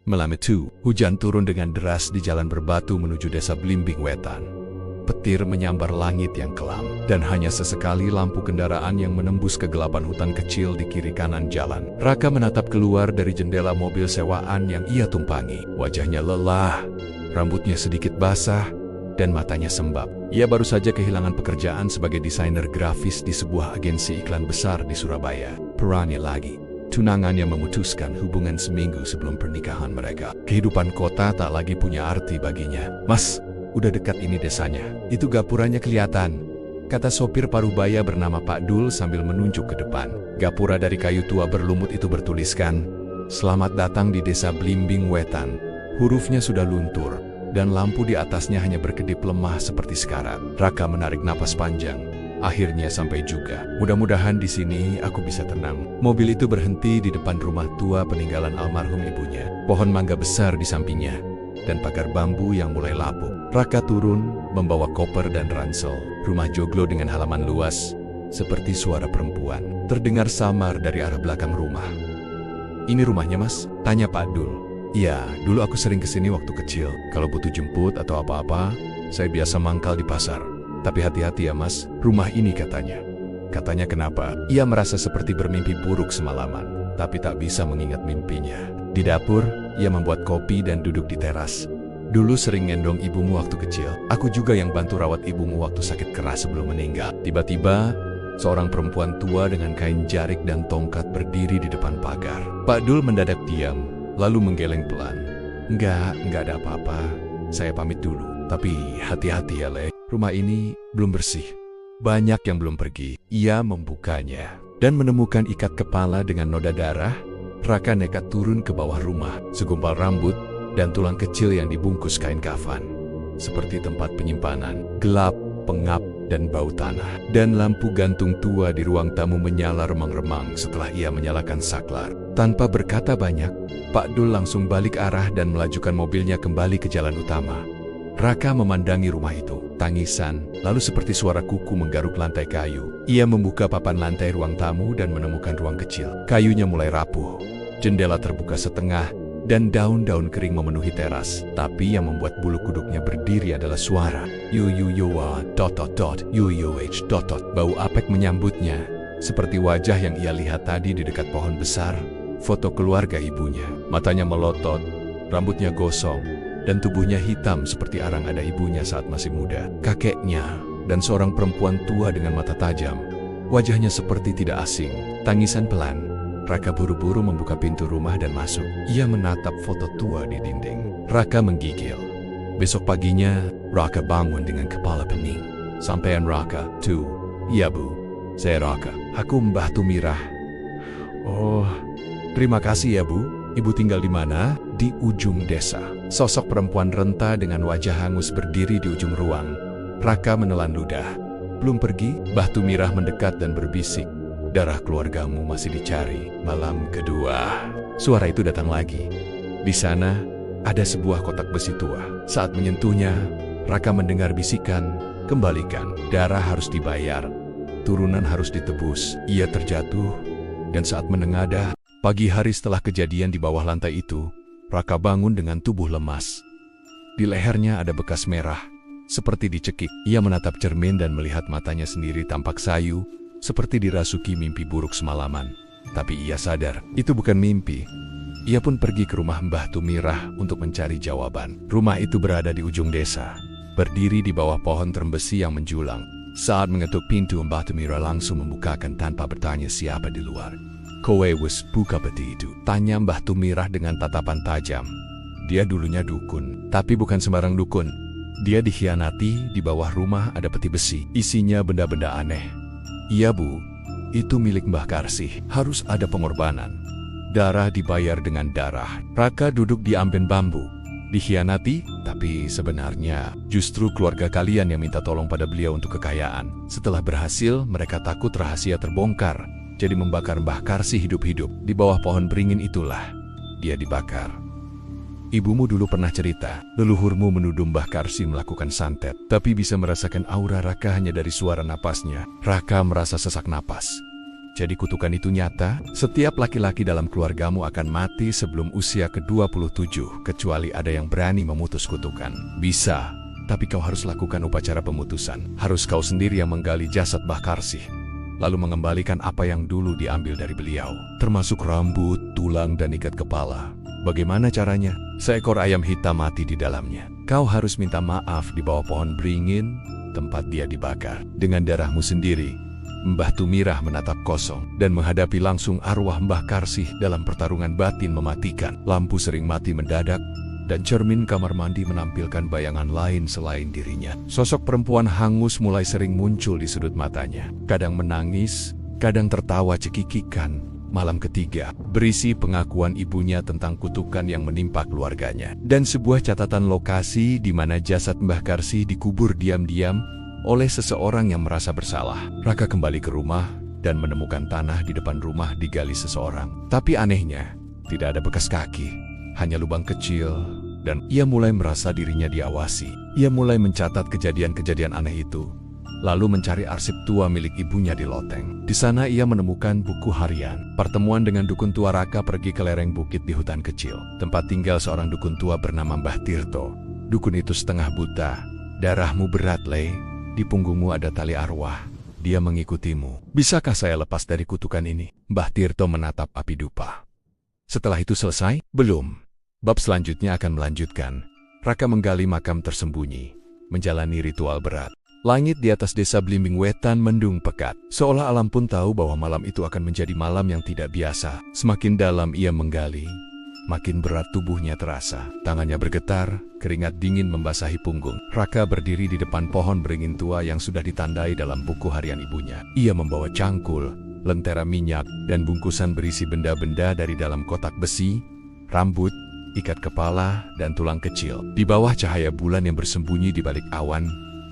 Malam itu, hujan turun dengan deras di jalan berbatu menuju desa Blimbing Wetan. Petir menyambar langit yang kelam, dan hanya sesekali lampu kendaraan yang menembus kegelapan hutan kecil di kiri kanan jalan. Raka menatap keluar dari jendela mobil sewaan yang ia tumpangi. Wajahnya lelah, rambutnya sedikit basah, dan matanya sembab. Ia baru saja kehilangan pekerjaan sebagai desainer grafis di sebuah agensi iklan besar di Surabaya. Perannya lagi. Tunangannya memutuskan hubungan seminggu sebelum pernikahan mereka. Kehidupan kota tak lagi punya arti baginya. "Mas, udah dekat ini desanya. Itu gapuranya kelihatan," kata sopir parubaya bernama Pak Dul sambil menunjuk ke depan. Gapura dari kayu tua berlumut itu bertuliskan, "Selamat datang di desa Blimbing Wetan." Hurufnya sudah luntur, dan lampu di atasnya hanya berkedip lemah seperti sekarat. Raka menarik napas panjang. Akhirnya sampai juga. Mudah-mudahan di sini aku bisa tenang. Mobil itu berhenti di depan rumah tua peninggalan almarhum ibunya. Pohon mangga besar di sampingnya, dan pagar bambu yang mulai lapuk. Raka turun, membawa koper dan ransel. Rumah joglo dengan halaman luas, seperti suara perempuan, terdengar samar dari arah belakang rumah. "Ini rumahnya, Mas?" tanya Pak Dul. "Iya, dulu aku sering kesini waktu kecil. Kalau butuh jemput atau apa-apa, saya biasa mangkal di pasar. Tapi hati-hati ya, Mas, rumah ini," katanya. Katanya kenapa? Ia merasa seperti bermimpi buruk semalaman, tapi tak bisa mengingat mimpinya. Di dapur, ia membuat kopi dan duduk di teras. "Dulu sering ngendong ibumu waktu kecil. Aku juga yang bantu rawat ibumu waktu sakit keras sebelum meninggal." Tiba-tiba, seorang perempuan tua dengan kain jarik dan tongkat berdiri di depan pagar. Pak Dul mendadak diam, lalu menggeleng pelan. Enggak ada apa-apa. Saya pamit dulu. Tapi hati-hati ya, Le. Rumah ini belum bersih. Banyak yang belum pergi." Ia membukanya dan menemukan ikat kepala dengan noda darah. Raka nekat turun ke bawah rumah. Segumpal rambut dan tulang kecil yang dibungkus kain kafan. Seperti tempat penyimpanan. Gelap, pengap, dan bau tanah. Dan lampu gantung tua di ruang tamu menyala remang-remang setelah ia menyalakan saklar. Tanpa berkata banyak, Pak Dul langsung balik arah dan melajukan mobilnya kembali ke jalan utama. Raka memandangi rumah itu, tangisan, lalu seperti suara kuku menggaruk lantai kayu. Ia membuka papan lantai ruang tamu dan menemukan ruang kecil. Kayunya mulai rapuh, jendela terbuka setengah, dan daun-daun kering memenuhi teras. Tapi yang membuat bulu kuduknya berdiri adalah suara Bau apek menyambutnya, seperti wajah yang ia lihat tadi di dekat pohon besar. Foto keluarga ibunya. Matanya melotot, rambutnya gosong, dan tubuhnya hitam seperti arang ada ibunya saat masih muda. Kakeknya dan seorang perempuan tua dengan mata tajam. Wajahnya seperti tidak asing. Tangisan pelan. Raka buru-buru membuka pintu rumah dan masuk. Ia menatap foto tua di dinding. Raka menggigil. Besok paginya, Raka bangun dengan kepala pening. "Sampean Raka?" "Tuh, iya Bu. Saya Raka. Aku Mbah Tumirah." "Oh, terima kasih ya Bu. Ibu tinggal di mana?" "Di ujung desa." Sosok perempuan renta dengan wajah hangus berdiri di ujung ruang. Raka menelan ludah. "Belum pergi?" Mbah Tumirah mendekat dan berbisik, "Darah keluargamu masih dicari." Malam kedua, suara itu datang lagi. Di sana, ada sebuah kotak besi tua. Saat menyentuhnya, Raka mendengar bisikan, "Kembalikan. Darah harus dibayar. Turunan harus ditebus." Ia terjatuh, dan saat menengadah, pagi hari setelah kejadian di bawah lantai itu, Raka bangun dengan tubuh lemas. Di lehernya ada bekas merah, seperti dicekik. Ia menatap cermin dan melihat matanya sendiri tampak sayu, seperti dirasuki mimpi buruk semalaman. Tapi ia sadar, itu bukan mimpi. Ia pun pergi ke rumah Mbah Tumirah untuk mencari jawaban. Rumah itu berada di ujung desa, berdiri di bawah pohon terembesi yang menjulang. Saat mengetuk pintu, Mbah Tumirah langsung membukakan tanpa bertanya siapa di luar. "Kowe wis buka peti itu?" tanya Mbah Tumirah dengan tatapan tajam. Dia dulunya dukun, tapi bukan sembarang dukun. Dia dikhianati. Di bawah rumah ada peti besi, isinya benda-benda aneh. "Iya Bu, itu milik Mbah Karsih. Harus ada pengorbanan. Darah dibayar dengan darah." Raka duduk di amben bambu. "Dikhianati? Tapi sebenarnya justru keluarga kalian yang minta tolong pada beliau untuk kekayaan. Setelah berhasil, mereka takut rahasia terbongkar. Jadi membakar Mbah Karsih hidup-hidup. Di bawah pohon beringin itulah dia dibakar. Ibumu dulu pernah cerita, leluhurmu menuduh Mbah Karsih melakukan santet. Tapi bisa merasakan aura Raka hanya dari suara napasnya. Raka merasa sesak napas. Jadi kutukan itu nyata, setiap laki-laki dalam keluargamu akan mati sebelum usia ke-27, kecuali ada yang berani memutus kutukan. Bisa, tapi kau harus lakukan upacara pemutusan. Harus kau sendiri yang menggali jasad Mbah Karsih, lalu mengembalikan apa yang dulu diambil dari beliau, termasuk rambut, tulang, dan ikat kepala. Bagaimana caranya? Seekor ayam hitam mati di dalamnya. Kau harus minta maaf di bawah pohon beringin, tempat dia dibakar. Dengan darahmu sendiri, Mbah Tumirah menatap kosong dan menghadapi langsung arwah Mbah Karsih dalam pertarungan batin mematikan. Lampu sering mati mendadak, dan cermin kamar mandi menampilkan bayangan lain selain dirinya. Sosok perempuan hangus mulai sering muncul di sudut matanya. Kadang menangis, kadang tertawa cekikikan. Malam ketiga berisi pengakuan ibunya tentang kutukan yang menimpa keluarganya, dan sebuah catatan lokasi di mana jasad Mbah Karsih dikubur diam-diam oleh seseorang yang merasa bersalah. Raka kembali ke rumah dan menemukan tanah di depan rumah digali seseorang. Tapi anehnya, tidak ada bekas kaki, hanya lubang kecil, dan ia mulai merasa dirinya diawasi. Ia mulai mencatat kejadian-kejadian aneh itu, lalu mencari arsip tua milik ibunya di loteng. Di sana ia menemukan buku harian. Pertemuan dengan dukun tua. Raka pergi ke lereng bukit di hutan kecil, tempat tinggal seorang dukun tua bernama Mbah Tirto. Dukun itu setengah buta. Darahmu berat, Le. Di punggungmu ada tali arwah. Dia mengikutimu. Bisakah saya lepas dari kutukan ini? Mbah Tirto menatap api dupa. Setelah itu selesai? Belum. Bab selanjutnya akan melanjutkan. Raka menggali makam tersembunyi, menjalani ritual berat. Langit di atas desa Blimbing Wetan mendung pekat. Seolah alam pun tahu bahwa malam itu akan menjadi malam yang tidak biasa. Semakin dalam ia menggali, makin berat tubuhnya terasa. Tangannya bergetar, keringat dingin membasahi punggung. Raka berdiri di depan pohon beringin tua yang sudah ditandai dalam buku harian ibunya. Ia membawa cangkul, lentera minyak, dan bungkusan berisi benda-benda dari dalam kotak besi, rambut, ikat kepala, dan tulang kecil. Di bawah cahaya bulan yang bersembunyi di balik awan,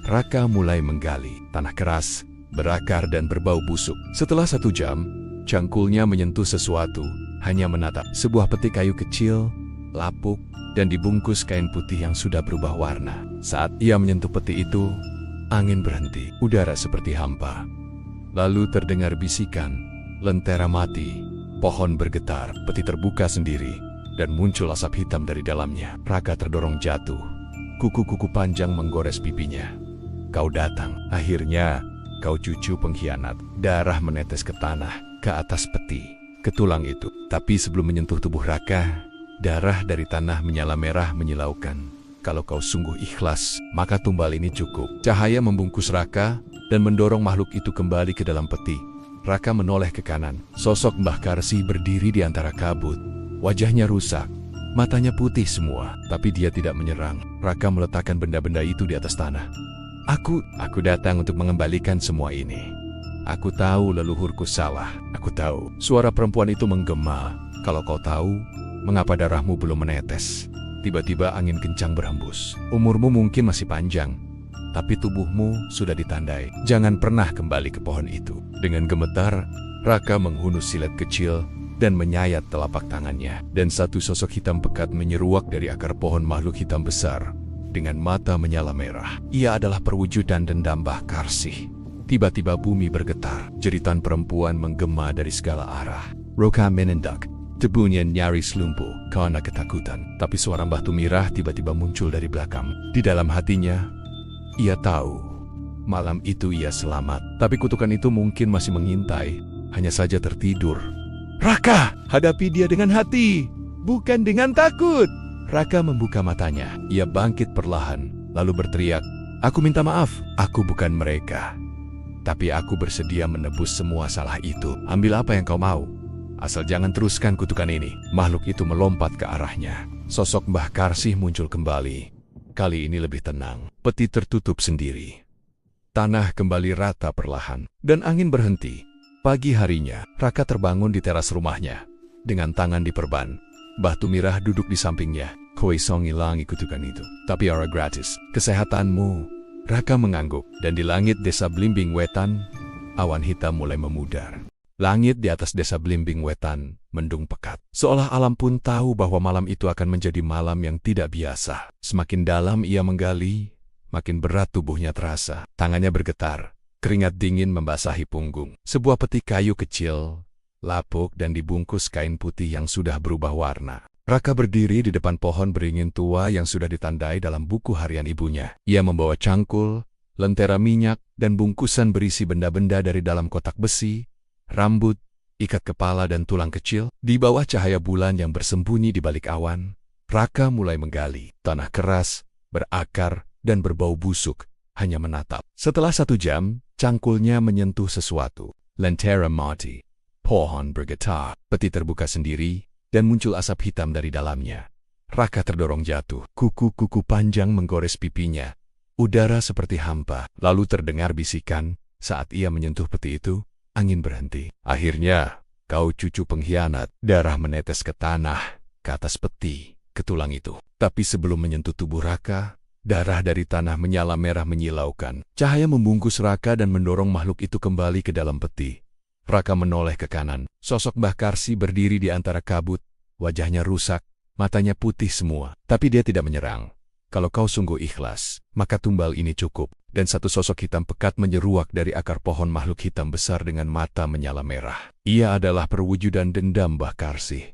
Raka mulai menggali. Tanah keras, berakar, dan berbau busuk. Setelah 1 jam, cangkulnya menyentuh sesuatu. Hanya menatap sebuah peti kayu kecil, lapuk, dan dibungkus kain putih yang sudah berubah warna. Saat ia menyentuh peti itu, angin berhenti, udara seperti hampa. Lalu terdengar bisikan, lentera mati, pohon bergetar, peti terbuka sendiri, dan muncul asap hitam dari dalamnya. Raka terdorong jatuh. Kuku-kuku panjang menggores pipinya. Kau datang. Akhirnya, kau cucu pengkhianat. Darah menetes ke tanah, ke atas peti, ke tulang itu. Tapi sebelum menyentuh tubuh Raka, darah dari tanah menyala merah menyilaukan. Kalau kau sungguh ikhlas, maka tumbal ini cukup. Cahaya membungkus Raka dan mendorong makhluk itu kembali ke dalam peti. Raka menoleh ke kanan. Sosok Mbah Karsih berdiri di antara kabut. Wajahnya rusak, matanya putih semua, tapi dia tidak menyerang. Raka meletakkan benda-benda itu di atas tanah. Aku datang untuk mengembalikan semua ini. Aku tahu leluhurku salah. Aku tahu. Suara perempuan itu menggema. Kalau kau tahu, mengapa darahmu belum menetes? Tiba-tiba angin kencang berhembus. Umurmu mungkin masih panjang, tapi tubuhmu sudah ditandai. Jangan pernah kembali ke pohon itu. Dengan gemetar, Raka menghunus silet kecil dan menyayat telapak tangannya. Dan satu sosok hitam pekat menyeruak dari akar pohon. Makhluk hitam besar, dengan mata menyala merah. Ia adalah perwujudan dendam Mbah Karsih. Tiba-tiba bumi bergetar. Jeritan perempuan menggema dari segala arah. Roka menendak. Tubuhnya nyaris lumpuh karena ketakutan. Tapi suara Mbah Tumirah tiba-tiba muncul dari belakang. Di dalam hatinya, ia tahu malam itu ia selamat. Tapi kutukan itu mungkin masih mengintai, hanya saja tertidur. Raka, hadapi dia dengan hati, bukan dengan takut. Raka membuka matanya. Ia bangkit perlahan, lalu berteriak, "Aku minta maaf, aku bukan mereka. Tapi aku bersedia menebus semua salah itu. Ambil apa yang kau mau, asal jangan teruskan kutukan ini." Makhluk itu melompat ke arahnya. Sosok Mbah Karsih muncul kembali. Kali ini lebih tenang. Peti tertutup sendiri. Tanah kembali rata perlahan, dan angin berhenti. Pagi harinya, Raka terbangun di teras rumahnya. Dengan tangan diperban, Mbah Tumirah duduk di sampingnya. "Koi song ilangi kutukan itu, tapi ora gratis. Kesehatanmu." Raka mengangguk, dan di langit desa Blimbing Wetan, awan hitam mulai memudar. Langit di atas desa Blimbing Wetan mendung pekat. Seolah alam pun tahu bahwa malam itu akan menjadi malam yang tidak biasa. Semakin dalam ia menggali, makin berat tubuhnya terasa. Tangannya bergetar, Keringat dingin membasahi punggung. Sebuah peti kayu kecil, lapuk dan dibungkus kain putih yang sudah berubah warna. Raka berdiri di depan pohon beringin tua yang sudah ditandai dalam buku harian ibunya. Ia membawa cangkul, lentera minyak, dan bungkusan berisi benda-benda dari dalam kotak besi, rambut, ikat kepala dan tulang kecil. Di bawah cahaya bulan yang bersembunyi di balik awan, Raka mulai menggali. Tanah keras, berakar, dan berbau busuk, hanya menatap. Setelah 1 jam, cangkulnya menyentuh sesuatu. Lentera mati. Pohon bergetar. Peti terbuka sendiri, dan muncul asap hitam dari dalamnya. Raka terdorong jatuh. Kuku-kuku panjang menggores pipinya. Udara seperti hampa. Lalu terdengar bisikan. Saat ia menyentuh peti itu, angin berhenti. Akhirnya, kau cucu pengkhianat. Darah menetes ke tanah, ke atas peti, ke tulang itu. Tapi sebelum menyentuh tubuh Raka, darah dari tanah menyala merah menyilaukan. Cahaya membungkus Raka dan mendorong makhluk itu kembali ke dalam peti. Raka menoleh ke kanan. Sosok Mbah Karsi berdiri di antara kabut. Wajahnya rusak, matanya putih semua. Tapi dia tidak menyerang. Kalau kau sungguh ikhlas, maka tumbal ini cukup. Dan satu sosok hitam pekat menyeruak dari akar pohon. Makhluk hitam besar dengan mata menyala merah. Ia adalah perwujudan dendam Mbah Karsi.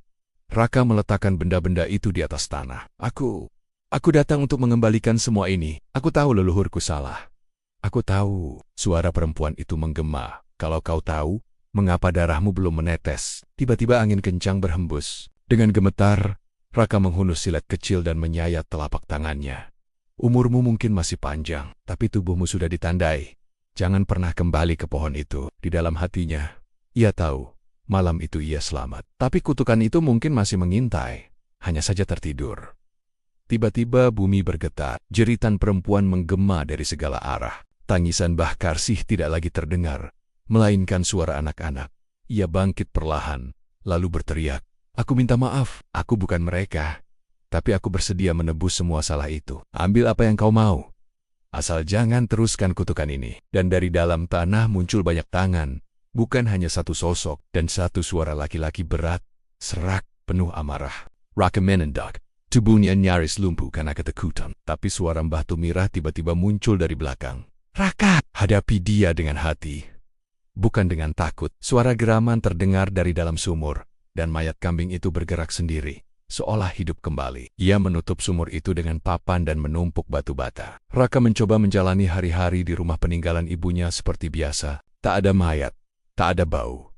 Raka meletakkan benda-benda itu di atas tanah. Aku datang untuk mengembalikan semua ini. Aku tahu leluhurku salah. Aku tahu. Suara perempuan itu menggema. Kalau kau tahu, mengapa darahmu belum menetes? Tiba-tiba angin kencang berhembus. Dengan gemetar, Raka menghunus silet kecil dan menyayat telapak tangannya. Umurmu mungkin masih panjang, tapi tubuhmu sudah ditandai. Jangan pernah kembali ke pohon itu. Di dalam hatinya, ia tahu, malam itu ia selamat. Tapi kutukan itu mungkin masih mengintai, hanya saja tertidur. Tiba-tiba bumi bergetar. Jeritan perempuan menggema dari segala arah. Tangisan Mbah Karsih tidak lagi terdengar, melainkan suara anak-anak. Ia bangkit perlahan, lalu berteriak, "Aku minta maaf, aku bukan mereka. Tapi aku bersedia menebus semua salah itu. Ambil apa yang kau mau. Asal jangan teruskan kutukan ini." Dan dari dalam tanah muncul banyak tangan, bukan hanya satu sosok, dan satu suara laki-laki berat, serak, penuh amarah. Raka menendak. Tubuhnya nyaris lumpuh karena ketakutan. Tapi suara Mbah Tumirah tiba-tiba muncul dari belakang. "Raka!" Hadapi dia dengan hati, bukan dengan takut. Suara geraman terdengar dari dalam sumur, dan mayat kambing itu bergerak sendiri, seolah hidup kembali. Ia menutup sumur itu dengan papan dan menumpuk batu bata. Raka mencoba menjalani hari-hari di rumah peninggalan ibunya seperti biasa. Tak ada mayat, tak ada bau.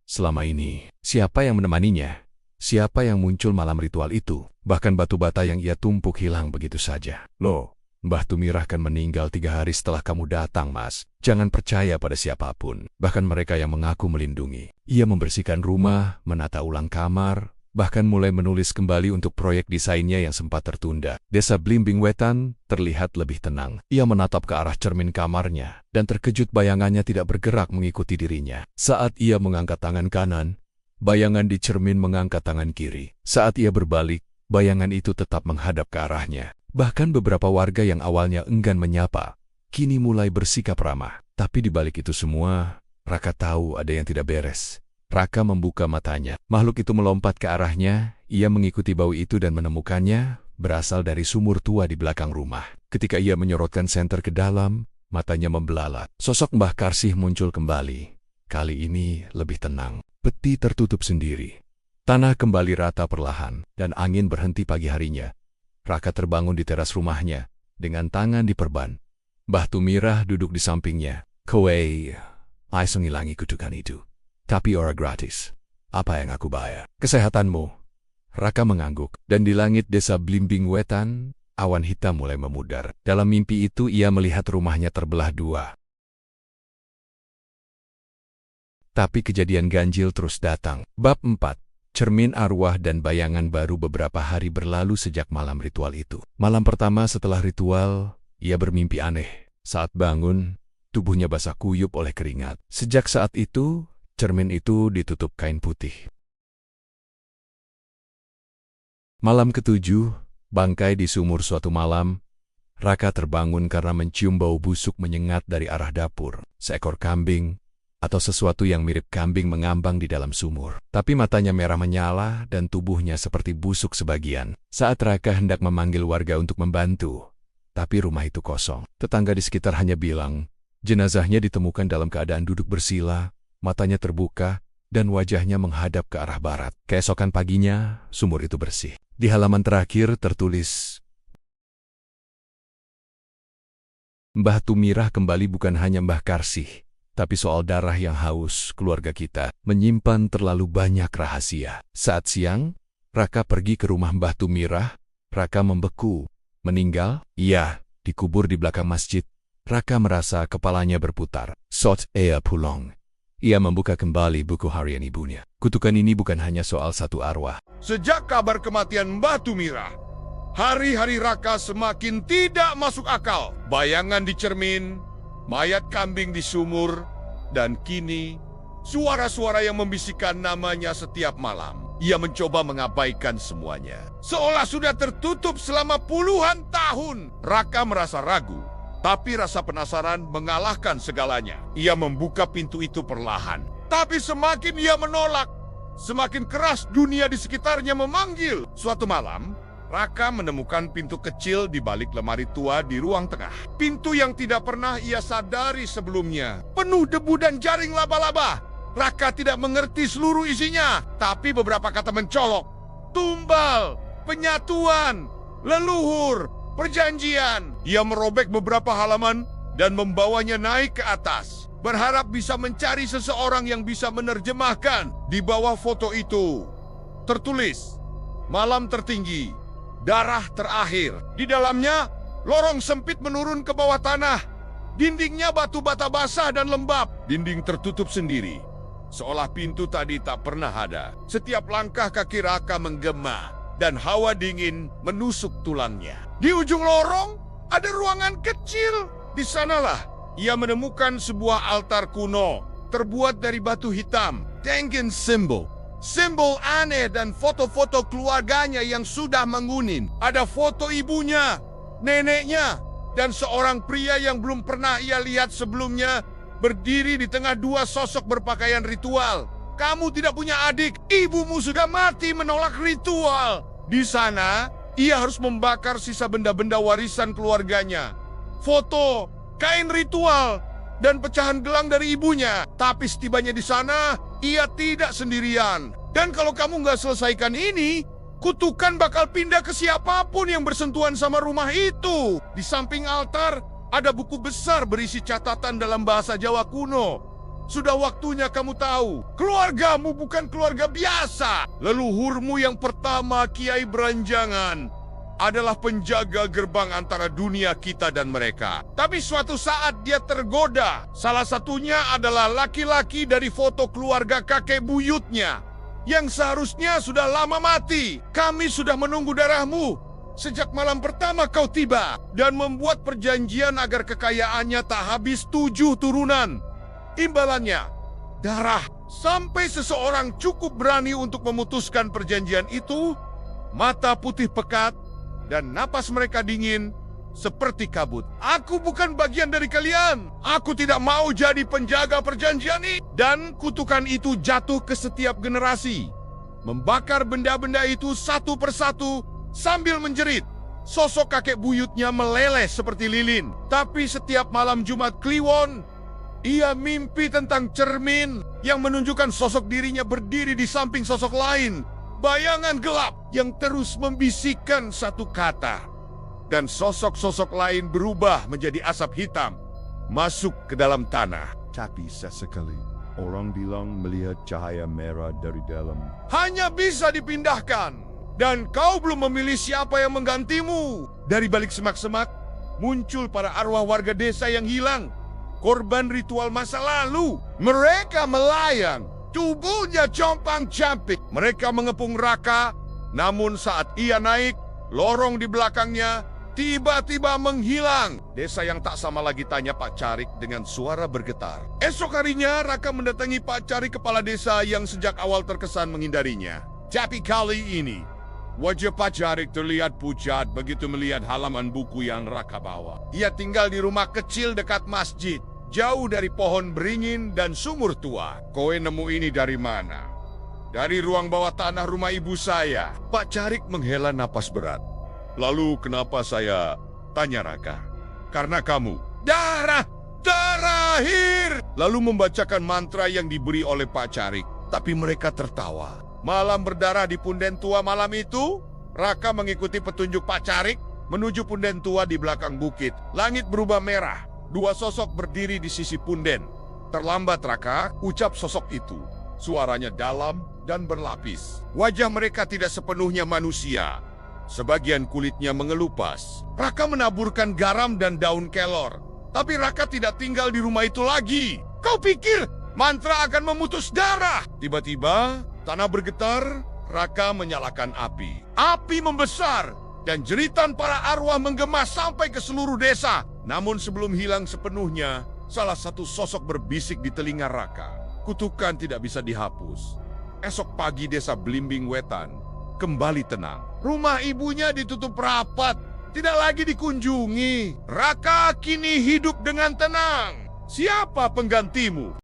Selama ini, siapa yang menemaninya? Siapa yang muncul malam ritual itu? Bahkan batu bata yang ia tumpuk hilang begitu saja. Loh, Mbah Tumirah kan meninggal 3 hari setelah kamu datang, Mas. Jangan percaya pada siapapun, bahkan mereka yang mengaku melindungi. Ia membersihkan rumah, menata ulang kamar, bahkan mulai menulis kembali untuk proyek desainnya yang sempat tertunda. Desa Blimbing Wetan terlihat lebih tenang. Ia menatap ke arah cermin kamarnya, dan terkejut bayangannya tidak bergerak mengikuti dirinya. Saat ia mengangkat tangan kanan, bayangan di cermin mengangkat tangan kiri. Saat ia berbalik, bayangan itu tetap menghadap ke arahnya. Bahkan beberapa warga yang awalnya enggan menyapa, kini mulai bersikap ramah. Tapi di balik itu semua, Raka tahu ada yang tidak beres. Raka membuka matanya. Makhluk itu melompat ke arahnya. Ia mengikuti bau itu dan menemukannya berasal dari sumur tua di belakang rumah. Ketika ia menyorotkan senter ke dalam, matanya membelalak. Sosok Mbah Karsih muncul kembali. Kali ini lebih tenang. Peti tertutup sendiri. Tanah kembali rata perlahan, dan angin berhenti pagi harinya. Raka terbangun di teras rumahnya, dengan tangan diperban. Mbah Tumirah duduk di sampingnya. "Kowe, ai ngilangi kutukan itu. Tapi ora gratis. Apa yang aku bayar?" "Kesehatanmu." Raka mengangguk, dan di langit desa Blimbing Wetan, awan hitam mulai memudar. Dalam mimpi itu ia melihat rumahnya terbelah 2. Tapi kejadian ganjil terus datang. Bab 4. Cermin arwah dan bayangan baru. Beberapa hari berlalu sejak malam ritual itu. Malam pertama setelah ritual, ia bermimpi aneh. Saat bangun, tubuhnya basah kuyup oleh keringat. Sejak saat itu, cermin itu ditutup kain putih. Malam ke-7, bangkai di sumur. Suatu malam, Raka terbangun karena mencium bau busuk menyengat dari arah dapur. Seekor kambing, atau sesuatu yang mirip kambing mengambang di dalam sumur. Tapi matanya merah menyala dan tubuhnya seperti busuk sebagian. Saat Raka hendak memanggil warga untuk membantu, tapi rumah itu kosong. Tetangga di sekitar hanya bilang, Jenazahnya ditemukan dalam keadaan duduk bersila, matanya terbuka, dan wajahnya menghadap ke arah barat. Keesokan paginya, sumur itu bersih. Di halaman terakhir tertulis, Mbah Tumirah kembali bukan hanya Mbah Karsih, tapi soal darah yang haus keluarga kita menyimpan terlalu banyak rahasia. Saat siang, Raka pergi ke rumah Mbah Tumirah. Raka membeku. Meninggal? Iya, dikubur di belakang masjid. Raka merasa kepalanya berputar. Sot Ea Pulong. Ia membuka kembali buku harian ibunya. Kutukan ini bukan hanya soal satu arwah. Sejak kabar kematian Mbah Tumirah, hari-hari Raka semakin tidak masuk akal. Bayangan di cermin, mayat kambing di sumur, dan kini suara-suara yang membisikkan namanya setiap malam. Ia mencoba mengabaikan semuanya. Seolah sudah tertutup selama puluhan tahun. Raka merasa ragu. Tapi rasa penasaran mengalahkan segalanya. Ia membuka pintu itu perlahan. Tapi semakin ia menolak, semakin keras dunia di sekitarnya memanggil. Suatu malam, Raka menemukan pintu kecil di balik lemari tua di ruang tengah. Pintu yang tidak pernah ia sadari sebelumnya. Penuh debu dan jaring laba-laba. Raka tidak mengerti seluruh isinya, tapi beberapa kata mencolok. Tumbal, penyatuan, leluhur, perjanjian. Ia merobek beberapa halaman dan membawanya naik ke atas, berharap bisa mencari seseorang yang bisa menerjemahkan. Di bawah foto itu tertulis, malam tertinggi, darah terakhir. Di dalamnya, lorong sempit menurun ke bawah tanah. Dindingnya batu bata basah dan lembab. Dinding tertutup sendiri, seolah pintu tadi tak pernah ada. Setiap langkah kaki Raka menggema, dan hawa dingin menusuk tulangnya. Di ujung lorong, ada ruangan kecil. Di sanalah ia menemukan sebuah altar kuno, terbuat dari batu hitam. Tengen simbol. Simbol aneh dan foto-foto keluarganya yang sudah mengunin. Ada foto ibunya, neneknya, dan seorang pria yang belum pernah ia lihat sebelumnya, berdiri di tengah dua sosok berpakaian ritual. Kamu tidak punya adik, ibumu sudah mati menolak ritual. Di sana, ia harus membakar sisa benda-benda warisan keluarganya. Foto, kain ritual, dan pecahan gelang dari ibunya. Tapi setibanya di sana, ia tidak sendirian. Dan kalau kamu nggak selesaikan ini, kutukan bakal pindah ke siapapun yang bersentuhan sama rumah itu. Di samping altar, ada buku besar berisi catatan dalam bahasa Jawa kuno. Sudah waktunya kamu tahu, keluargamu bukan keluarga biasa. Leluhurmu yang pertama, Kiai Beranjangan, adalah penjaga gerbang antara dunia kita dan mereka. Tapi suatu saat dia tergoda. Salah satunya adalah laki-laki dari foto keluarga kakek buyutnya, yang seharusnya sudah lama mati. Kami sudah menunggu darahmu sejak malam pertama kau tiba, dan membuat perjanjian agar kekayaannya tak habis 7 turunan. Imbalannya, darah. Sampai seseorang cukup berani untuk memutuskan perjanjian itu, mata putih pekat, dan napas mereka dingin seperti kabut. Aku bukan bagian dari kalian. Aku tidak mau jadi penjaga perjanjian ini. Dan kutukan itu jatuh ke setiap generasi, membakar benda-benda itu satu persatu sambil menjerit. Sosok kakek buyutnya meleleh seperti lilin. Tapi setiap malam Jumat Kliwon, ia mimpi tentang cermin yang menunjukkan sosok dirinya berdiri di samping sosok lain. Bayangan gelap yang terus membisikkan satu kata. Dan sosok-sosok lain berubah menjadi asap hitam, masuk ke dalam tanah. Tapi sesekali, orang bilang melihat cahaya merah dari dalam. Hanya bisa dipindahkan. Dan kau belum memilih siapa yang menggantimu. Dari balik semak-semak, muncul para arwah warga desa yang hilang. Korban ritual masa lalu. Mereka melayang. Tubuhnya compang-camping. Mereka mengepung Raka. Namun saat ia naik, lorong di belakangnya tiba-tiba menghilang. Desa yang tak sama lagi, tanya Pak Carik dengan suara bergetar. Esok harinya Raka mendatangi Pak Carik, kepala desa yang sejak awal terkesan menghindarinya. Tapi kali ini, wajah Pak Carik terlihat pucat begitu melihat halaman buku yang Raka bawa. Ia tinggal di rumah kecil dekat masjid, jauh dari pohon beringin dan sumur tua. Kowe nemu ini dari mana? Dari ruang bawah tanah rumah ibu saya. Pak Carik menghela napas berat. Lalu kenapa saya? Tanya Raka. Karena kamu. Darah! Darah! berakhir. Lalu membacakan mantra yang diberi oleh Pak Carik. Tapi mereka tertawa. Malam berdarah di punden tua malam itu, Raka mengikuti petunjuk Pak Carik menuju punden tua di belakang bukit. Langit berubah merah. Dua sosok berdiri di sisi punden. Terlambat Raka, ucap sosok itu. Suaranya dalam dan berlapis. Wajah mereka tidak sepenuhnya manusia. Sebagian kulitnya mengelupas. Raka menaburkan garam dan daun kelor. Tapi Raka tidak tinggal di rumah itu lagi. Kau pikir mantra akan memutus darah? Tiba-tiba, tanah bergetar. Raka menyalakan api. Api membesar dan jeritan para arwah menggema sampai ke seluruh desa. Namun sebelum hilang sepenuhnya, salah satu sosok berbisik di telinga Raka. Kutukan tidak bisa dihapus. Esok pagi desa Blimbing Wetan kembali tenang. Rumah ibunya ditutup rapat, tidak lagi dikunjungi. Raka kini hidup dengan tenang. Siapa penggantimu?